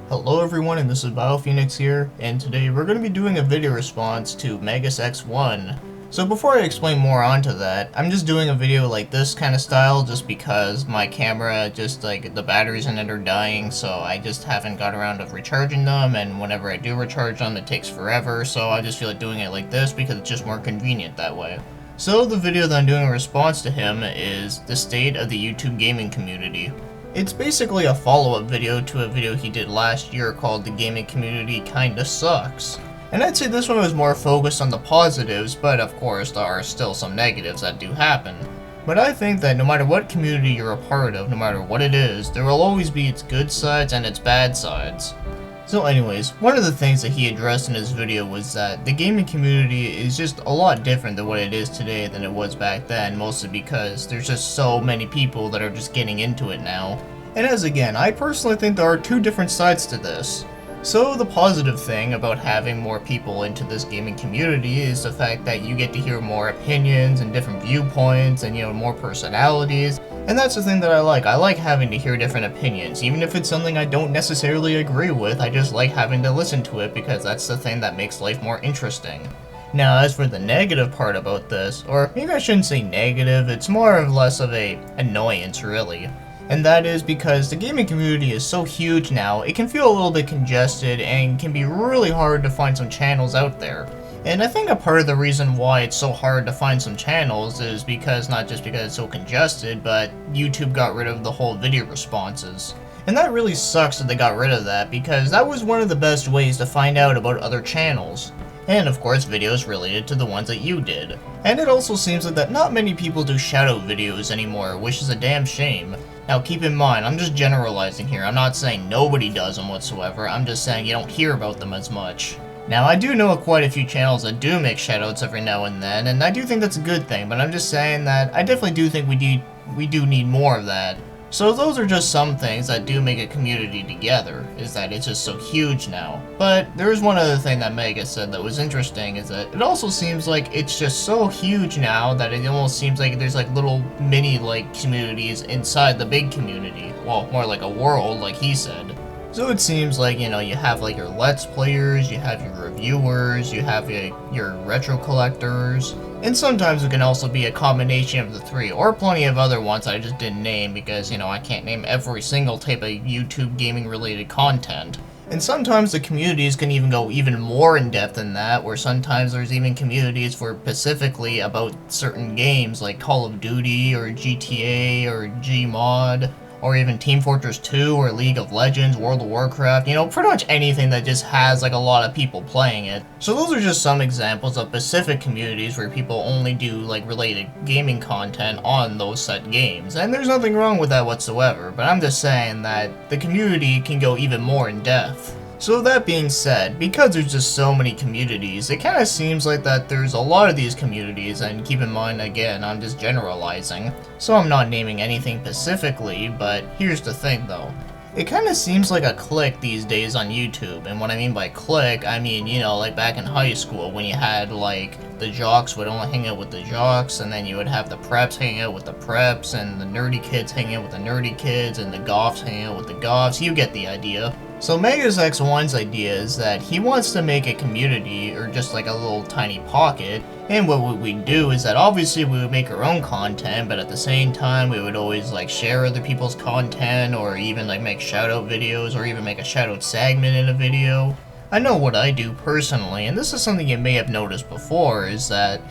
Hello everyone, and this is BioPhoenix here, and today we're going to be doing a video response to Magus X1. So before I explain more onto that, I'm just doing a video like this kind of style just because my camera the batteries in it are dying, so I just haven't got around to recharging them, and whenever I do recharge them it takes forever, so I just feel like doing it like this because it's just more convenient that way. So the video that I'm doing in response to him is the state of the YouTube gaming community. It's basically a follow-up video to a video he did last year called The Gaming Community Kinda Sucks. And I'd say this one was more focused on the positives, but of course there are still some negatives that do happen. But I think that no matter what community you're a part of, no matter what it is, there will always be its good sides and its bad sides. So anyways, one of the things that he addressed in his video was that the gaming community is just a lot different than what it is today than it was back then, mostly because there's just so many people that are just getting into it now. And as again, I personally think there are two different sides to this. So the positive thing about having more people into this gaming community is the fact that you get to hear more opinions and different viewpoints and, more personalities. And that's the thing that I like. I like having to hear different opinions. Even if it's something I don't necessarily agree with, I just like having to listen to it because that's the thing that makes life more interesting. Now, as for the negative part about this, or maybe I shouldn't say negative, it's more or less of a annoyance really. And that is because the gaming community is so huge now, it can feel a little bit congested and can be really hard to find some channels out there. And I think a part of the reason why it's so hard to find some channels is because not just because it's so congested, but YouTube got rid of the whole video responses. And that really sucks that they got rid of that because that was one of the best ways to find out about other channels. And of course videos related to the ones that you did. And it also seems like that not many people do shoutout videos anymore, which is a damn shame. Now keep in mind, I'm just generalizing here, I'm not saying nobody does them whatsoever, I'm just saying you don't hear about them as much. Now I do know quite a few channels that do make shoutouts every now and then, and I do think that's a good thing, but I'm just saying that I definitely do think we do need more of that. So those are just some things that do make a community together, is that it's just so huge now. But there is one other thing that Magus said that was interesting, is that it also seems like it's just so huge now that it almost seems like there's like little mini communities inside the big community. Well, more like a world, like he said. So it seems like, you have like your Let's Players, you have your reviewers, you have your retro collectors, and sometimes it can also be a combination of the three, or plenty of other ones I just didn't name because, I can't name every single type of YouTube gaming related content. And sometimes the communities can even go even more in depth than that, where sometimes there's even communities for specifically about certain games like Call of Duty or GTA or Gmod. Or even Team Fortress 2, or League of Legends, World of Warcraft, pretty much anything that just has like a lot of people playing it. So those are just some examples of specific communities where people only do like related gaming content on those set games. And there's nothing wrong with that whatsoever, but I'm just saying that the community can go even more in depth. So that being said, because there's just so many communities, it kind of seems like that there's a lot of these communities, and keep in mind again, I'm just generalizing, so I'm not naming anything specifically, but here's the thing though. It kind of seems like a clique these days on YouTube, and what I mean by clique, I mean, like back in high school when you had like, the jocks would only hang out with the jocks, and then you would have the preps hang out with the preps, and the nerdy kids hang out with the nerdy kids, and the goths hang out with the goths, you get the idea. So Magus X1's idea is that he wants to make a community, or just like a little tiny pocket, and what we do is that obviously we would make our own content, but at the same time we would always like share other people's content, or even like make shoutout videos, or even make a shoutout segment in a video. I know what I do personally, and this is something you may have noticed before, is that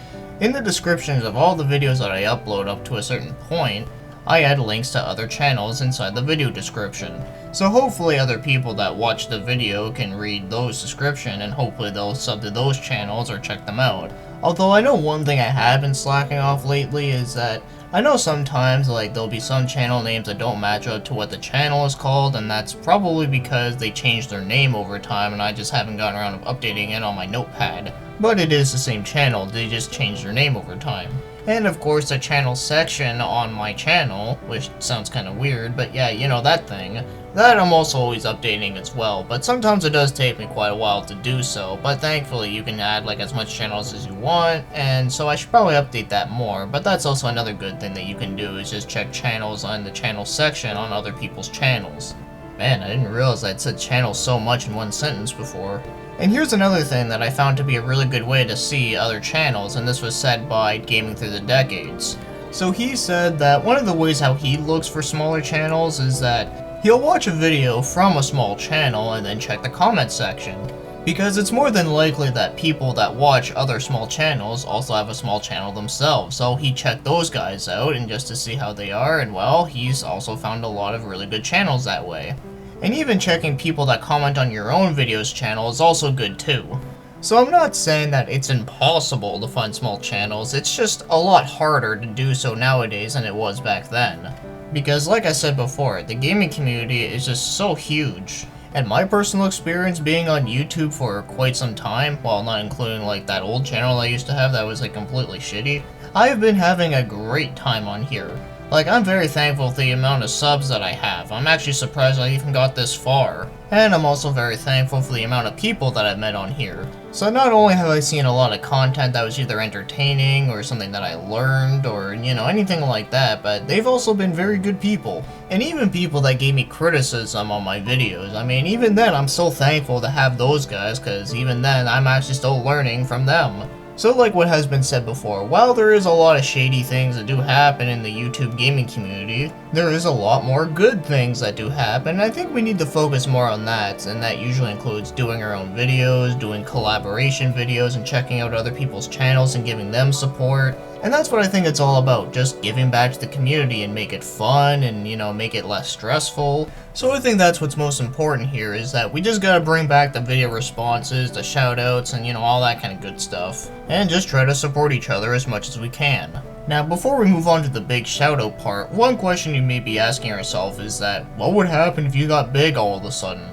in the descriptions of all the videos that I upload up to a certain point, I add links to other channels inside the video description. So hopefully other people that watch the video can read those descriptions, and hopefully they'll sub to those channels or check them out. Although I know one thing I have been slacking off lately is that I know sometimes like there'll be some channel names that don't match up to what the channel is called, and that's probably because they changed their name over time and I just haven't gotten around to updating it on my notepad. But it is the same channel, they just changed their name over time. And of course the channel section on my channel, which sounds kind of weird, but yeah, that thing, that I'm also always updating as well, but sometimes it does take me quite a while to do so, but thankfully you can add like as much channels as you want, and so I should probably update that more, but that's also another good thing that you can do is just check channels on the channel section on other people's channels. Man, I didn't realize I'd said channel so much in one sentence before. And here's another thing that I found to be a really good way to see other channels, and this was said by Gaming Through the Decades. So he said that one of the ways how he looks for smaller channels is that he'll watch a video from a small channel and then check the comment section. Because it's more than likely that people that watch other small channels also have a small channel themselves, so he checked those guys out and just to see how they are, and well, he's also found a lot of really good channels that way. And even checking people that comment on your own videos channel is also good too. So I'm not saying that it's impossible to find small channels, it's just a lot harder to do so nowadays than it was back then. Because like I said before, the gaming community is just so huge. And my personal experience being on YouTube for quite some time, while not including like that old channel I used to have that was like completely shitty, I've been having a great time on here. Like, I'm very thankful for the amount of subs that I have. I'm actually surprised I even got this far. And I'm also very thankful for the amount of people that I've met on here. So not only have I seen a lot of content that was either entertaining or something that I learned or, you know, anything like that, but they've also been very good people. And even people that gave me criticism on my videos. I mean, even then I'm so thankful to have those guys, because even then I'm actually still learning from them. So like what has been said before, while there is a lot of shady things that do happen in the YouTube gaming community, there is a lot more good things that do happen, and I think we need to focus more on that, and that usually includes doing our own videos, doing collaboration videos, and checking out other people's channels and giving them support. And that's what I think it's all about, just giving back to the community and make it fun and, you know, make it less stressful. So I think that's what's most important here, is that we just gotta bring back the video responses, the shoutouts, and, you know, all that kind of good stuff. And just try to support each other as much as we can. Now, before we move on to the big shoutout part, one question you may be asking yourself is that, what would happen if you got big all of a sudden?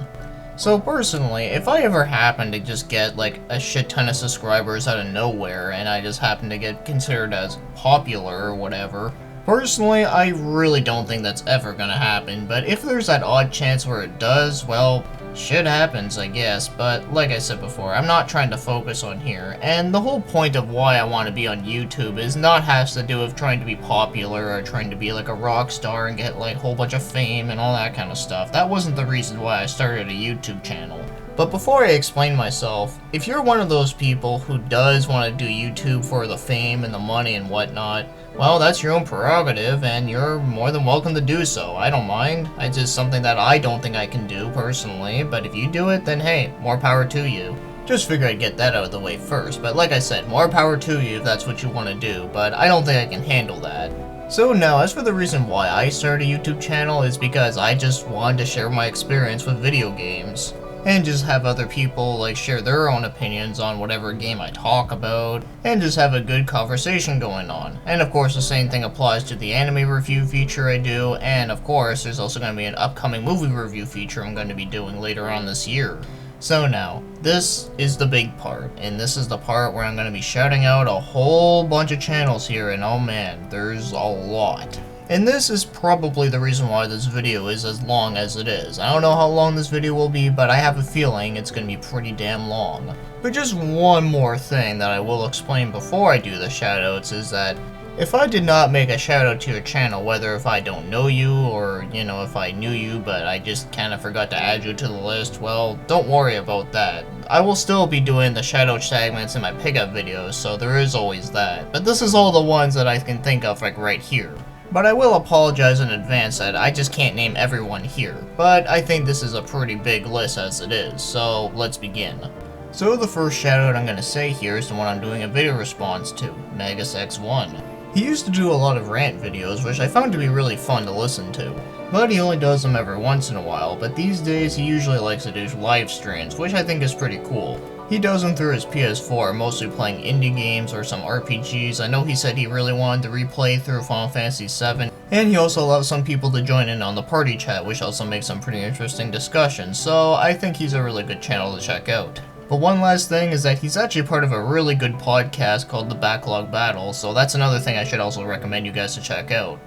So personally, if I ever happen to just get like a shit ton of subscribers out of nowhere and I just happen to get considered as popular or whatever, personally I really don't think that's ever gonna happen, but if there's that odd chance where it does, well, shit happens I guess, but like I said before, I'm not trying to focus on here, and the whole point of why I want to be on YouTube is not has to do with trying to be popular or trying to be like a rock star and get like a whole bunch of fame and all that kind of stuff. That wasn't the reason why I started a YouTube channel. But before I explain myself, if you're one of those people who does want to do YouTube for the fame and the money and whatnot, well, that's your own prerogative, and you're more than welcome to do so. I don't mind. It's just something that I don't think I can do personally, but if you do it, then hey, more power to you. Just figured I'd get that out of the way first, but like I said, more power to you if that's what you want to do, but I don't think I can handle that. So now, as for the reason why I started a YouTube channel is because I just wanted to share my experience with video games. And just have other people like share their own opinions on whatever game I talk about, and just have a good conversation going on. And of course the same thing applies to the anime review feature I do, and of course there's also going to be an upcoming movie review feature I'm going to be doing later on this year. So now, this is the big part, and this is the part where I'm going to be shouting out a whole bunch of channels here, and oh man, there's a lot. And this is probably the reason why this video is as long as it is. I don't know how long this video will be, but I have a feeling it's going to be pretty damn long. But just one more thing that I will explain before I do the shoutouts is that if I did not make a shoutout to your channel, whether if I don't know you or, you know, if I knew you but I just kind of forgot to add you to the list, well, don't worry about that. I will still be doing the shoutout segments in my pickup videos, so there is always that. But this is all the ones that I can think of like right here. But I will apologize in advance that I just can't name everyone here, but I think this is a pretty big list as it is, so let's begin. So the first shoutout I'm going to say here is the one I'm doing a video response to, Magus X1. He used to do a lot of rant videos, which I found to be really fun to listen to, but he only does them every once in a while, but these days he usually likes to do live streams, which I think is pretty cool. He does them through his PS4, mostly playing indie games or some RPGs. I know he said he really wanted to replay through Final Fantasy VII, and he also allows some people to join in on the party chat, which also makes some pretty interesting discussions, so I think he's a really good channel to check out. But one last thing is that he's actually part of a really good podcast called The Backlog Battle, so that's another thing I should also recommend you guys to check out.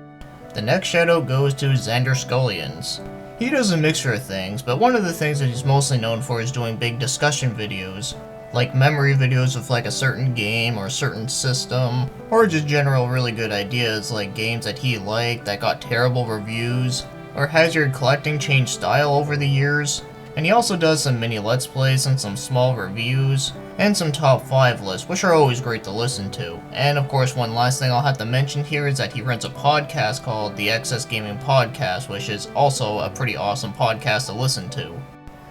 The next shoutout goes to Xander Scullions. He does a mixture of things, but one of the things that he's mostly known for is doing big discussion videos, like memory videos of like a certain game or a certain system, or just general really good ideas like games that he liked that got terrible reviews. or has your collecting changed style over the years? And he also does some mini let's plays and some small reviews, and some top 5 lists, which are always great to listen to. And of course, one last thing I'll have to mention here is that he runs a podcast called the Excess Gaming Podcast, which is also a pretty awesome podcast to listen to.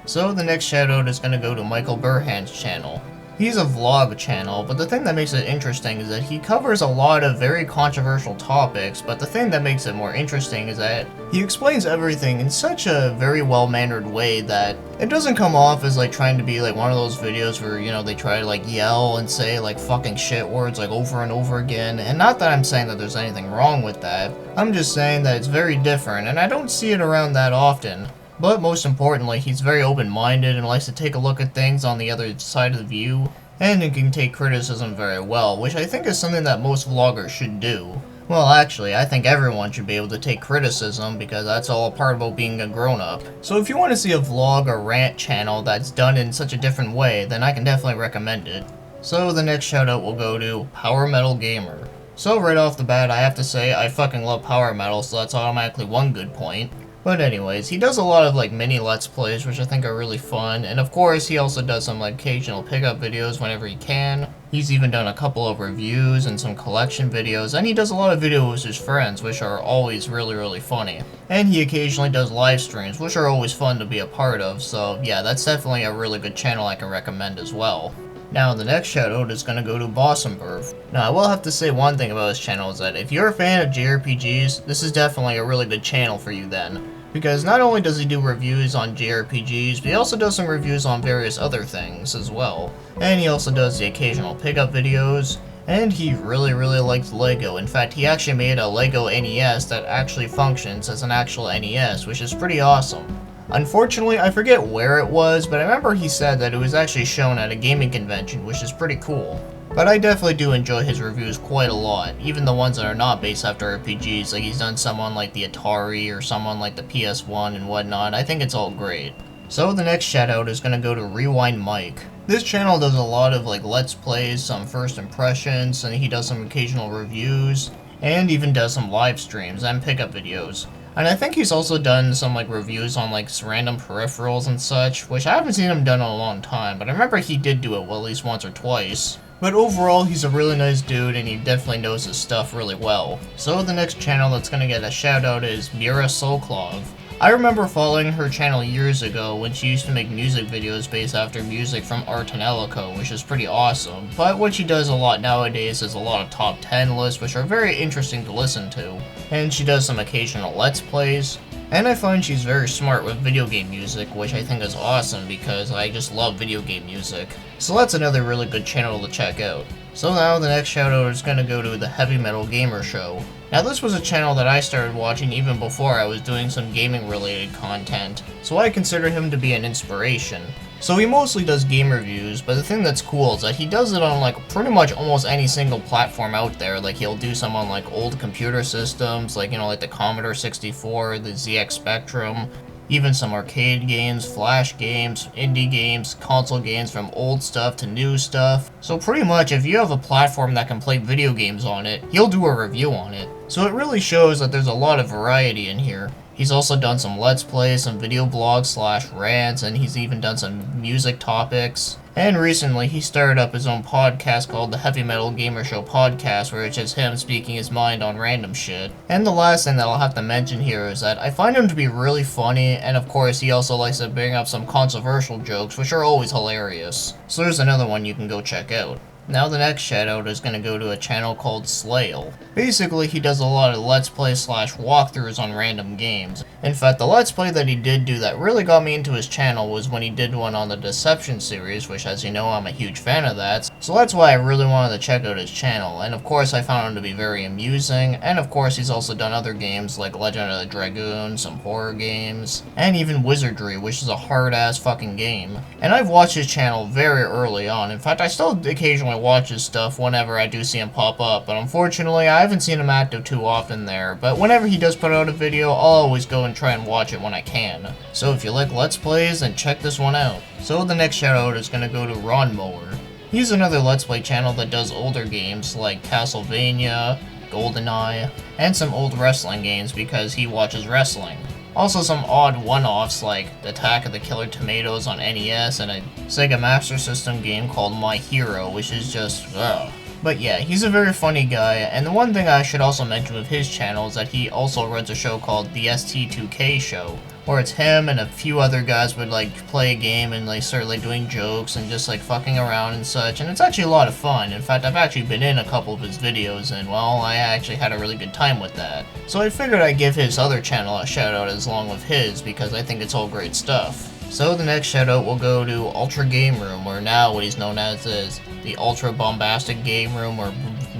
So the next shoutout is going to go to Michael Burhan's channel. He's a vlog channel, but the thing that makes it interesting is that he covers a lot of very controversial topics, but the thing that makes it more interesting is that he explains everything in such a very well-mannered way that it doesn't come off as like trying to be like one of those videos where, you know, they try to like yell and say like fucking shit words like over and over again. And not that I'm saying that there's anything wrong with that, I'm just saying that it's very different, and I don't see it around that often. But most importantly, he's very open-minded and likes to take a look at things on the other side of the view, and he can take criticism very well, which I think is something that most vloggers should do. Well, actually, I think everyone should be able to take criticism, because that's all a part about being a grown-up. So if you want to see a vlog or rant channel that's done in such a different way, then I can definitely recommend it. So the next shoutout will go to Power Metal Gamer. So right off the bat, I have to say I fucking love power metal, so that's automatically one good point. But anyways, he does a lot of like mini let's plays, which I think are really fun, and of course he also does some like occasional pickup videos whenever he can. He's even done a couple of reviews and some collection videos, and he does a lot of videos with his friends, which are always really funny. And he occasionally does live streams, which are always fun to be a part of, so yeah, that's definitely a really good channel I can recommend as well. Now, the next shoutout is going to go to Bossenberg. Now, I will have to say one thing about his channel is that if you're a fan of JRPGs, this is definitely a really good channel for you then. Because not only does he do reviews on JRPGs, but he also does some reviews on various other things as well. And he also does the occasional pickup videos, and he really likes LEGO. In fact, he actually made a LEGO NES that actually functions as an actual NES, which is pretty awesome. Unfortunately, I forget where it was, but I remember he said that it was actually shown at a gaming convention, which is pretty cool. But I definitely do enjoy his reviews quite a lot, even the ones that are not based after RPGs, like he's done some on like the Atari or some on like the PS1 and whatnot. I think it's all great. So the next shoutout is going to go to Rewind Mike. This channel does a lot of like let's plays, some first impressions, and he does some occasional reviews, and even does some live streams and pickup videos. And I think he's also done some like reviews on like random peripherals and such, which I haven't seen him done in a long time, but I remember he did do it well, at least once or twice. But overall, he's a really nice dude, and he definitely knows his stuff really well. So the next channel that's gonna get a shout out is Mira Sokolov. I remember following her channel years ago when she used to make music videos based after music from Art and Elico, which is pretty awesome. But what she does a lot nowadays is a lot of top 10 lists, which are very interesting to listen to. And she does some occasional let's plays. And I find she's very smart with video game music, which I think is awesome because I just love video game music. So that's another really good channel to check out. So now the next shoutout is going to go to the Heavy Metal Gamer Show. Now this was a channel that I started watching even before I was doing some gaming related content, so I consider him to be an inspiration. So he mostly does game reviews, but the thing that's cool is that he does it on like pretty much almost any single platform out there. Like he'll do some on like old computer systems, like, you know, like the Commodore 64, the ZX Spectrum, even some arcade games, flash games, indie games, console games, from old stuff to new stuff. So pretty much if you have a platform that can play video games on it, he'll do a review on it. So it really shows that there's a lot of variety in here. He's also done some let's plays, some video blogs / rants, and he's even done some music topics. And recently he started up his own podcast called the Heavy Metal Gamer Show Podcast, where it's just him speaking his mind on random shit. And the last thing that I'll have to mention here is that I find him to be really funny, and of course he also likes to bring up some controversial jokes, which are always hilarious. So there's another one you can go check out. Now the next shoutout is going to go to a channel called Slayle. Basically, he does a lot of let's play / walkthroughs on random games. In fact, the let's play that he did do that really got me into his channel was when he did one on the Deception series, which, as you know, I'm a huge fan of that. So that's why I really wanted to check out his channel, and of course I found him to be very amusing, and of course he's also done other games like Legend of the Dragoon, some horror games, and even Wizardry, which is a hard-ass fucking game. And I've watched his channel very early on. In fact, I still occasionally watch his stuff whenever I do see him pop up, but unfortunately I haven't seen him active too often there. But whenever he does put out a video, I'll always go and try and watch it when I can. So if you like let's plays, then check this one out. So the next shoutout is going to go to Ron Mower. He's another let's play channel that does older games like Castlevania, GoldenEye, and some old wrestling games because he watches wrestling. Also some odd one-offs like Attack of the Killer Tomatoes on NES and a Sega Master System game called My Hero, which is just ugh. But yeah, he's a very funny guy, and the one thing I should also mention with his channel is that he also runs a show called the ST2K Show, where it's him and a few other guys would like play a game and like start like doing jokes and just like fucking around and such, and it's actually a lot of fun. In fact, I've actually been in a couple of his videos and well, I actually had a really good time with that. So I figured I'd give his other channel a shout out as long with his because I think it's all great stuff. So the next shout out will go to Ultra Game Room, or now what he's known as is the Ultra Bombastic Game Room or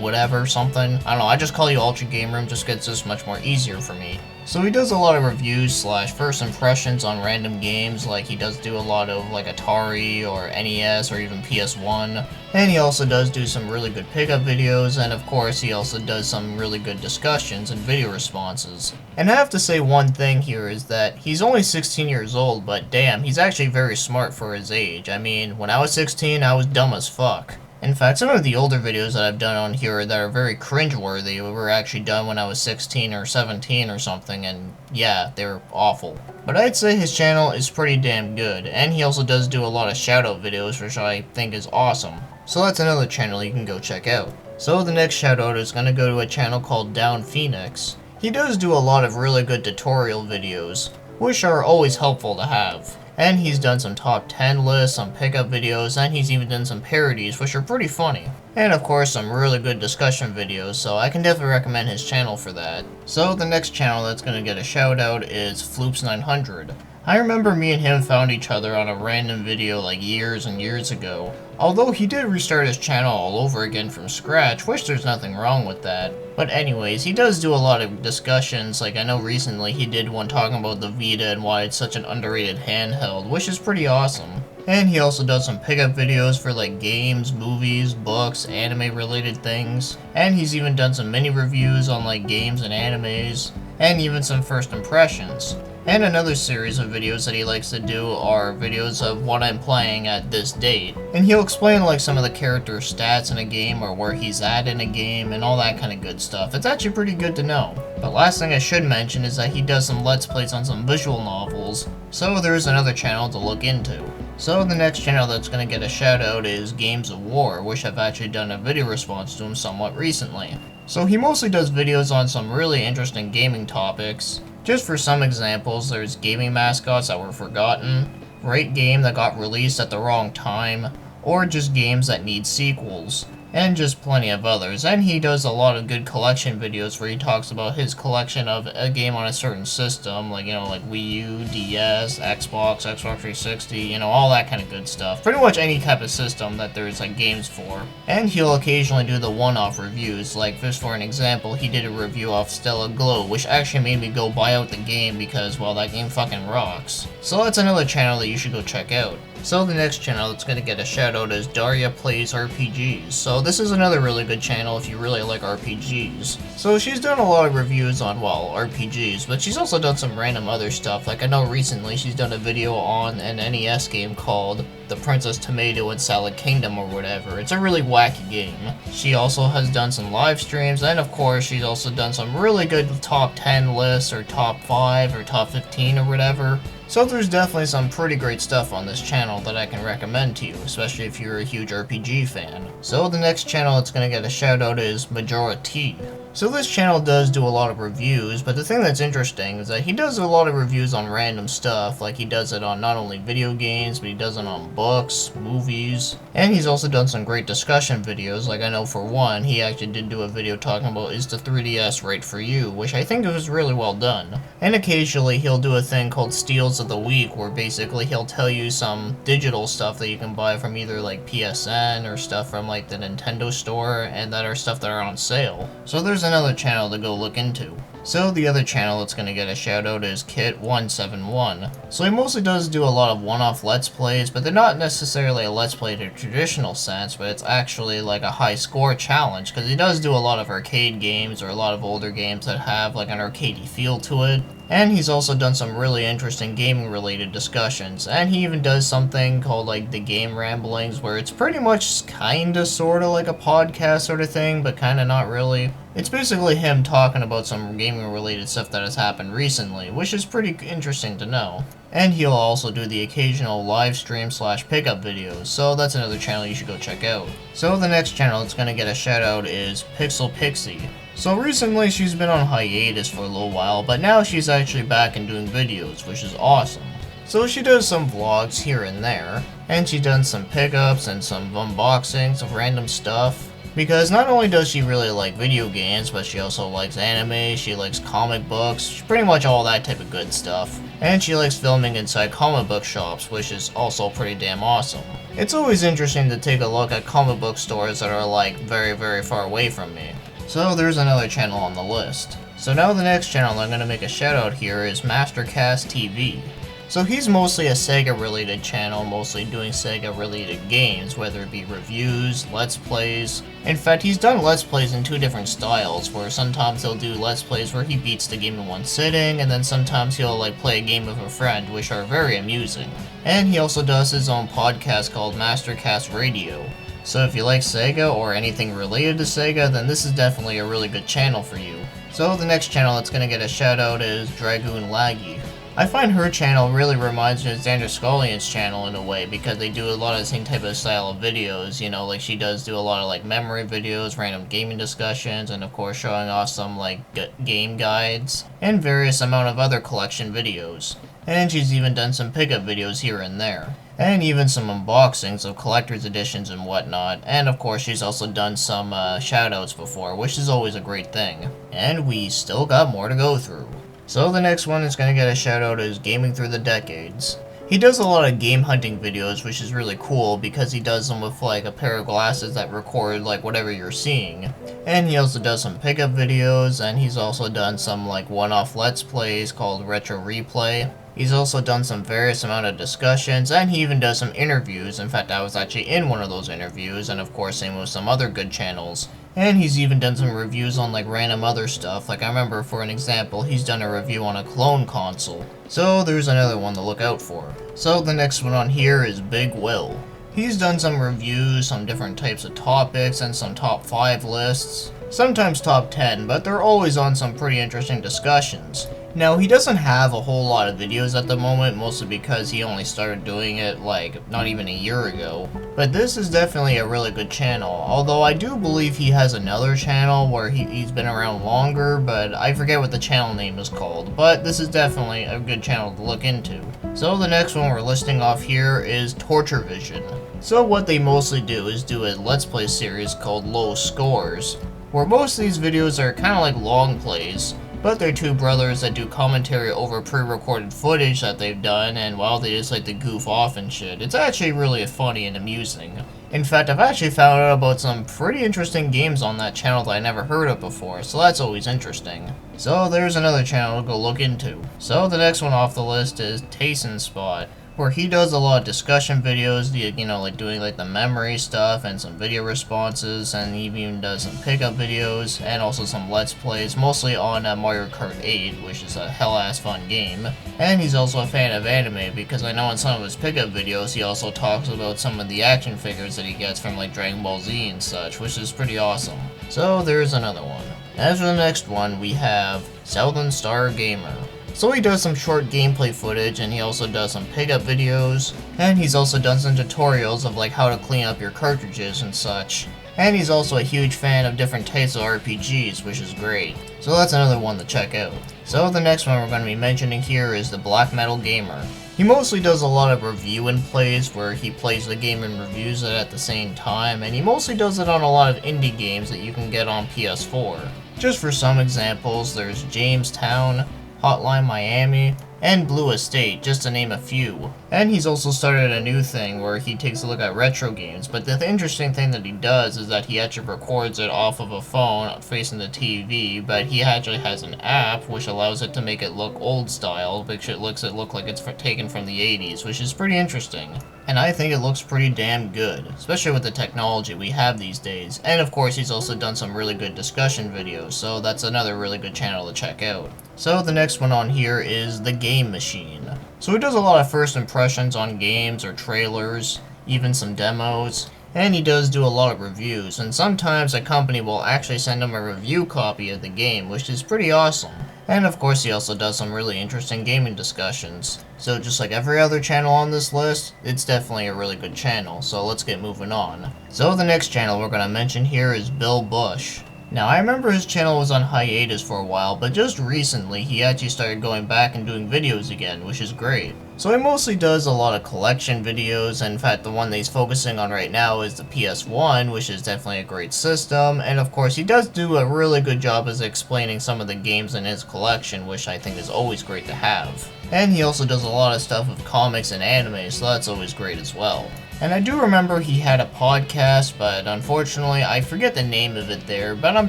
whatever, something. I don't know, I just call you Ultra Game Room just gets this much more easier for me. So he does a lot of reviews slash first impressions on random games, like he does do a lot of like Atari or NES or even PS1. And he also does do some really good pickup videos, and of course he also does some really good discussions and video responses. And I have to say one thing here is that he's only 16 years old, but damn, he's actually very smart for his age. I mean, when I was 16, I was dumb as fuck. In fact, some of the older videos that I've done on here that are very cringeworthy were actually done when I was 16 or 17 or something, and yeah, they're awful. But I'd say his channel is pretty damn good, and he also does do a lot of shoutout videos, which I think is awesome. So that's another channel you can go check out. So the next shoutout is going to go to a channel called Down Phoenix. He does do a lot of really good tutorial videos, which are always helpful to have. And he's done some top 10 lists, some pickup videos, and he's even done some parodies, which are pretty funny. And of course, some really good discussion videos, so I can definitely recommend his channel for that. So the next channel that's going to get a shout out is Floops900. I remember me and him found each other on a random video like years and years ago. Although he did restart his channel all over again from scratch, which there's nothing wrong with that. But anyways, he does do a lot of discussions, like I know recently he did one talking about the Vita and why it's such an underrated handheld, which is pretty awesome. And he also does some pickup videos for like games, movies, books, anime related things. And he's even done some mini reviews on like games and animes, and even some first impressions. And another series of videos that he likes to do are videos of what I'm playing at this date. And he'll explain like some of the character stats in a game or where he's at in a game and all that kind of good stuff. It's actually pretty good to know. But last thing I should mention is that he does some Let's Plays on some visual novels, so there is another channel to look into. So the next channel that's going to get a shout out is Games of War, which I've actually done a video response to him somewhat recently. So he mostly does videos on some really interesting gaming topics. Just for some examples, there's gaming mascots that were forgotten, great game that got released at the wrong time, or just games that need sequels, and just plenty of others. And he does a lot of good collection videos where he talks about his collection of a game on a certain system, like, you know, like Wii U, DS, Xbox, Xbox 360, you know, all that kind of good stuff. Pretty much any type of system that there's like games for. And he'll occasionally do the one-off reviews, like just for an example, he did a review of Stella Glow, which actually made me go buy out the game because, well, that game fucking rocks. So that's another channel that you should go check out. So the next channel that's going to get a shout out is Daria Plays RPGs. So this is another really good channel if you really like RPGs. So she's done a lot of reviews on, well, RPGs, but she's also done some random other stuff. Like I know recently she's done a video on an NES game called The Princess Tomato and Salad Kingdom or whatever. It's a really wacky game. She also has done some live streams, and of course she's also done some really good top 10 lists or top 5 or top 15 or whatever. So there's definitely some pretty great stuff on this channel that I can recommend to you, especially if you're a huge RPG fan. So the next channel that's going to get a shout out is Majority. So this channel does do a lot of reviews, but the thing that's interesting is that he does a lot of reviews on random stuff, like he does it on not only video games, but he does it on books, movies, and he's also done some great discussion videos. Like I know for one, he actually did do a video talking about is the 3DS right for you, which I think was really well done. And occasionally he'll do a thing called Steals of the Week, where basically he'll tell you some digital stuff that you can buy from either like PSN or stuff from like the Nintendo store, and that are stuff that are on sale. So there's another channel to go look into. So the other channel that's going to get a shout out is Kit171. So he mostly does do a lot of one-off Let's Plays, but they're not necessarily a Let's Play in a traditional sense, but it's actually like a high score challenge, because he does do a lot of arcade games or a lot of older games that have like an arcadey feel to it. And he's also done some really interesting gaming related discussions, and he even does something called like the Game Ramblings, where it's pretty much kinda sorta like a podcast sort of thing, but kinda not really. It's basically him talking about some gaming related stuff that has happened recently, which is pretty interesting to know. And he'll also do the occasional live stream / pickup videos, so that's another channel you should go check out. So the next channel that's gonna get a shout out is Pixel Pixie. So recently she's been on hiatus for a little while, but now she's actually back and doing videos, which is awesome. So she does some vlogs here and there, and she's done some pickups and some unboxings of random stuff. Because not only does she really like video games, but she also likes anime, she likes comic books, pretty much all that type of good stuff. And she likes filming inside comic book shops, which is also pretty damn awesome. It's always interesting to take a look at comic book stores that are like very far away from me. So there's another channel on the list. So now the next channel I'm going to make a shout out here is Mastercast TV. So he's mostly a Sega related channel, mostly doing Sega related games, whether it be reviews, let's plays. In fact, he's done let's plays in two different styles, where sometimes he'll do let's plays where he beats the game in one sitting, and then sometimes he'll like play a game with a friend, which are very amusing. And he also does his own podcast called Mastercast Radio. So if you like Sega or anything related to Sega, then this is definitely a really good channel for you. So the next channel that's going to get a shout out is Dragoon Laggy. I find her channel really reminds me of Xander Scullian's channel in a way, because they do a lot of the same type of style of videos, you know, like she does do a lot of like memory videos, random gaming discussions, and of course showing off some like game guides, and various amount of other collection videos. And she's even done some pickup videos here and there. And even some unboxings of collector's editions and whatnot, and of course she's also done some shoutouts before, which is always a great thing. And we still got more to go through. So the next one that's going to get a shout out is Gaming Through the Decades. He does a lot of game hunting videos, which is really cool because he does them with like a pair of glasses that record like whatever you're seeing. And he also does some pickup videos, and he's also done some like one-off let's plays called Retro Replay. He's also done some various amount of discussions, and he even does some interviews. In fact, I was actually in one of those interviews, and of course same with some other good channels. And he's even done some reviews on like random other stuff. Like I remember, for an example, he's done a review on a clone console. So there's another one to look out for. So the next one on here is Big Will. He's done some reviews, some different types of topics, and some top 5 lists. Sometimes top 10, but they're always on some pretty interesting discussions. Now, he doesn't have a whole lot of videos at the moment, mostly because he only started doing it like not even a year ago. But this is definitely a really good channel, although I do believe he has another channel where he's been around longer, but I forget what the channel name is called. But this is definitely a good channel to look into. So the next one we're listing off here is Torture Vision. So what they mostly do is do a Let's Play series called Low Scores, where most of these videos are kind of like long plays, but they're two brothers that do commentary over pre-recorded footage that they've done, and while they just like to goof off and shit. It's actually really funny and amusing. In fact, I've actually found out about some pretty interesting games on that channel that I never heard of before, so that's always interesting. So there's another channel to go look into. So the next one off the list is Tayson Spot, where he does a lot of discussion videos, you know, like doing like the memory stuff and some video responses, and he even does some pickup videos and also some let's plays, mostly on Mario Kart 8, which is a hell-ass fun game. And he's also a fan of anime, because I know in some of his pickup videos he also talks about some of the action figures that he gets from like Dragon Ball Z and such, which is pretty awesome. So there's another one. As for the next one, we have Southern Star Gamer. So he does some short gameplay footage, and he also does some pickup videos, and he's also done some tutorials of like how to clean up your cartridges and such. And he's also a huge fan of different types of RPGs, which is great. So that's another one to check out. So the next one we're going to be mentioning here is the Black Metal Gamer. He mostly does a lot of review and plays, where he plays the game and reviews it at the same time, and he mostly does it on a lot of indie games that you can get on PS4. Just for some examples, there's Jamestown, Hotline Miami, and Blue Estate, just to name a few. And he's also started a new thing where he takes a look at retro games, but the interesting thing that he does is that he actually records it off of a phone facing the TV, but he actually has an app which allows it to make it look old style, which it looks like it's taken from the 80s, which is pretty interesting. And I think it looks pretty damn good, especially with the technology we have these days. And of course he's also done some really good discussion videos, so that's another really good channel to check out. So the next one on here is The Game Machine. So he does a lot of first impressions on games or trailers, even some demos, and he does do a lot of reviews, and sometimes a company will actually send him a review copy of the game, which is pretty awesome. And of course he also does some really interesting gaming discussions. So just like every other channel on this list, it's definitely a really good channel, so let's get moving on. So the next channel we're going to mention here is Bill Bush. Now, I remember his channel was on hiatus for a while, but just recently he actually started going back and doing videos again, which is great. So he mostly does a lot of collection videos, and in fact the one that he's focusing on right now is the PS1, which is definitely a great system, and of course he does do a really good job as explaining some of the games in his collection, which I think is always great to have. And he also does a lot of stuff with comics and anime, so that's always great as well. And I do remember he had a podcast, but unfortunately I forget the name of it there, but I'm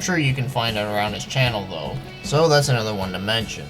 sure you can find it around his channel though. So that's another one to mention.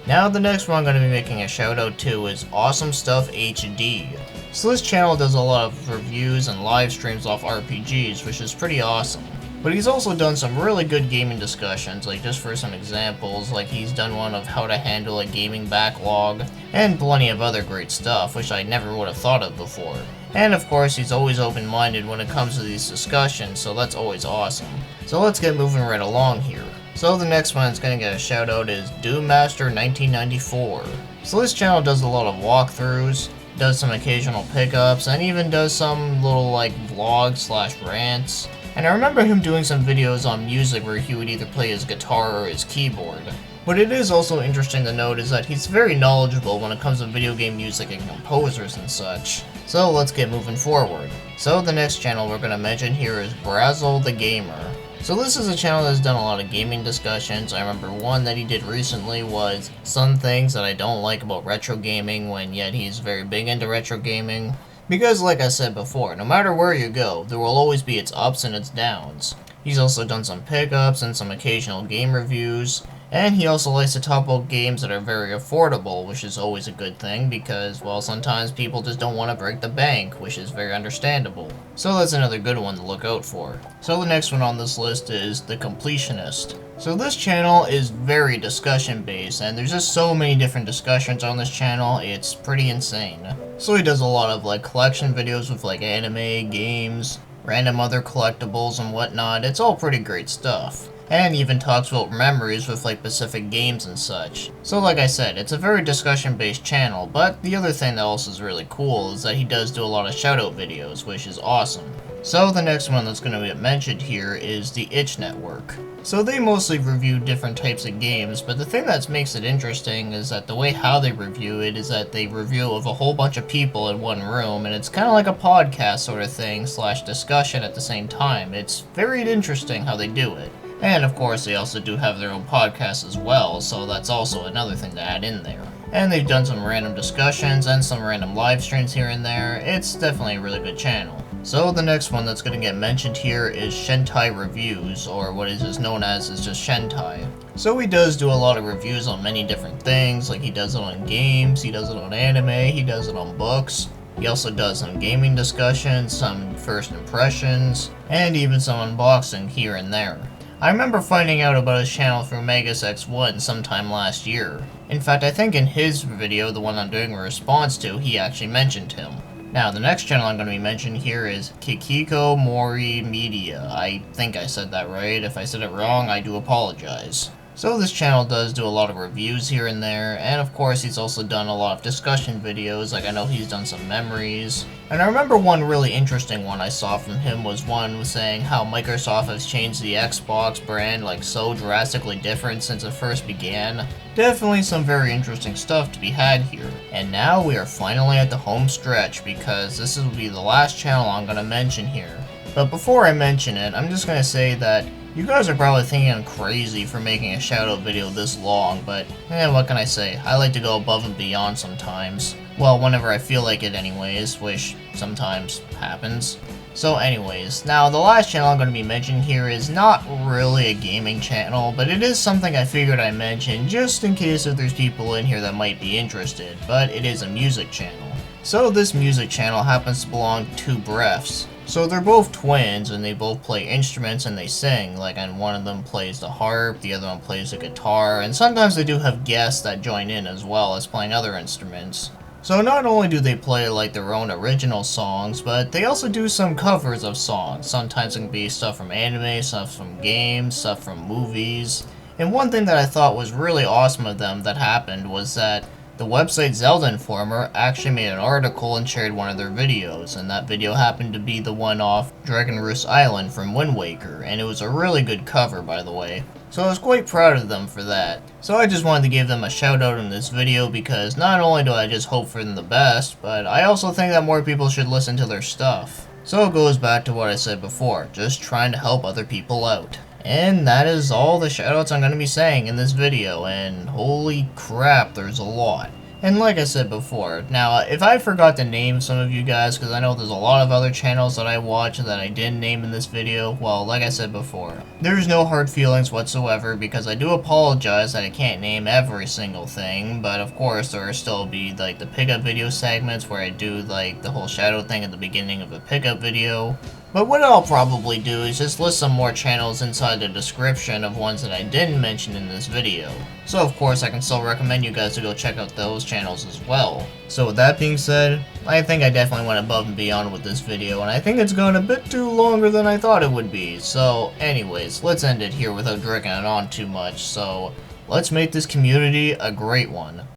Now the next one I'm going to be making a shout out to is Awesome Stuff HD. So this channel does a lot of reviews and live streams off RPGs, which is pretty awesome. But he's also done some really good gaming discussions, like just for some examples, like he's done one of how to handle a gaming backlog, and plenty of other great stuff, which I never would have thought of before. And of course, he's always open-minded when it comes to these discussions, so that's always awesome. So let's get moving right along here. So the next one that's going to get a shout out is Doom Master 1994. So this channel does a lot of walkthroughs, does some occasional pickups, and even does some little like vlogs / rants. And I remember him doing some videos on music where he would either play his guitar or his keyboard. What it is also interesting to note is that he's very knowledgeable when it comes to video game music and composers and such. So let's get moving forward. So the next channel we're going to mention here is Brazzle the Gamer. So this is a channel that's done a lot of gaming discussions. I remember one that he did recently was some things that I don't like about retro gaming, when yet he's very big into retro gaming. Because like I said before, no matter where you go, there will always be its ups and its downs. He's also done some pickups and some occasional game reviews, and he also likes to talk about games that are very affordable, which is always a good thing because, well, sometimes people just don't want to break the bank, which is very understandable. So that's another good one to look out for. So the next one on this list is The Completionist. So this channel is very discussion based, and there's just so many different discussions on this channel, it's pretty insane. So he does a lot of like collection videos with like anime, games, random other collectibles and whatnot. It's all pretty great stuff. And even talks about memories with like specific games and such. So like I said, it's a very discussion based channel, but the other thing that also is really cool is that he does do a lot of shoutout videos, which is awesome. So the next one that's going to get mentioned here is the Itch Network. So they mostly review different types of games, but the thing that makes it interesting is that the way how they review it is that they review of a whole bunch of people in one room, and it's kind of like a podcast sort of thing / discussion at the same time. It's very interesting how they do it. And of course they also do have their own podcast as well, so that's also another thing to add in there. And they've done some random discussions and some random live streams here and there. It's definitely a really good channel. So the next one that's going to get mentioned here is Shentai Reviews, or what is known as is just Shentai. So he does do a lot of reviews on many different things, like he does it on games, he does it on anime, he does it on books. He also does some gaming discussions, some first impressions, and even some unboxing here and there. I remember finding out about his channel through Magus X1 sometime last year. In fact, I think in his video, the one I'm doing a response to, he actually mentioned him. Now, the next channel I'm going to be mentioning here is Kikiko Mori Media. I think I said that right. If I said it wrong, I do apologize. So this channel does do a lot of reviews here and there, and of course he's also done a lot of discussion videos, like I know he's done some memories. And I remember one really interesting one I saw from him was one saying how Microsoft has changed the Xbox brand like so drastically different since it first began. Definitely some very interesting stuff to be had here. And now we are finally at the home stretch, because this will be the last channel I'm going to mention here. But before I mention it, I'm just going to say that You guys are probably thinking I'm crazy for making a shoutout video this long, but what can I say? I like to go above and beyond sometimes. Well, whenever I feel like it anyways, which sometimes happens. So anyways, now the last channel I'm going to be mentioning here is not really a gaming channel, but it is something I figured I'd mention just in case if there's people in here that might be interested, but it is a music channel. So this music channel happens to belong to two Brefs. So they're both twins and they both play instruments and they sing, and one of them plays the harp, the other one plays the guitar, and sometimes they do have guests that join in as well as playing other instruments. So not only do they play their own original songs, but they also do some covers of songs. Sometimes it can be stuff from anime, stuff from games, stuff from movies. And one thing that I thought was really awesome of them that happened was that the website Zelda Informer actually made an article and shared one of their videos, and that video happened to be the one off Dragon Roost Island from Wind Waker, and it was a really good cover, by the way. So I was quite proud of them for that. So I just wanted to give them a shout out in this video because not only do I just hope for them the best, but I also think that more people should listen to their stuff. So it goes back to what I said before, just trying to help other people out. And that is all the shoutouts I'm going to be saying in this video, and holy crap, there's a lot. And like I said before, now if I forgot to name some of you guys, because I know there's a lot of other channels that I watch that I didn't name in this video, well, like I said before, there's no hard feelings whatsoever, because I do apologize that I can't name every single thing, but of course there will still be the pickup video segments where I do the whole shadow thing at the beginning of a pickup video. But what I'll probably do is just list some more channels inside the description of ones that I didn't mention in this video. So of course I can still recommend you guys to go check out those channels as well. So with that being said, I think I definitely went above and beyond with this video, and I think it's gone a bit too longer than I thought it would be. So anyways, let's end it here without dragging it on too much. So let's make this community a great one.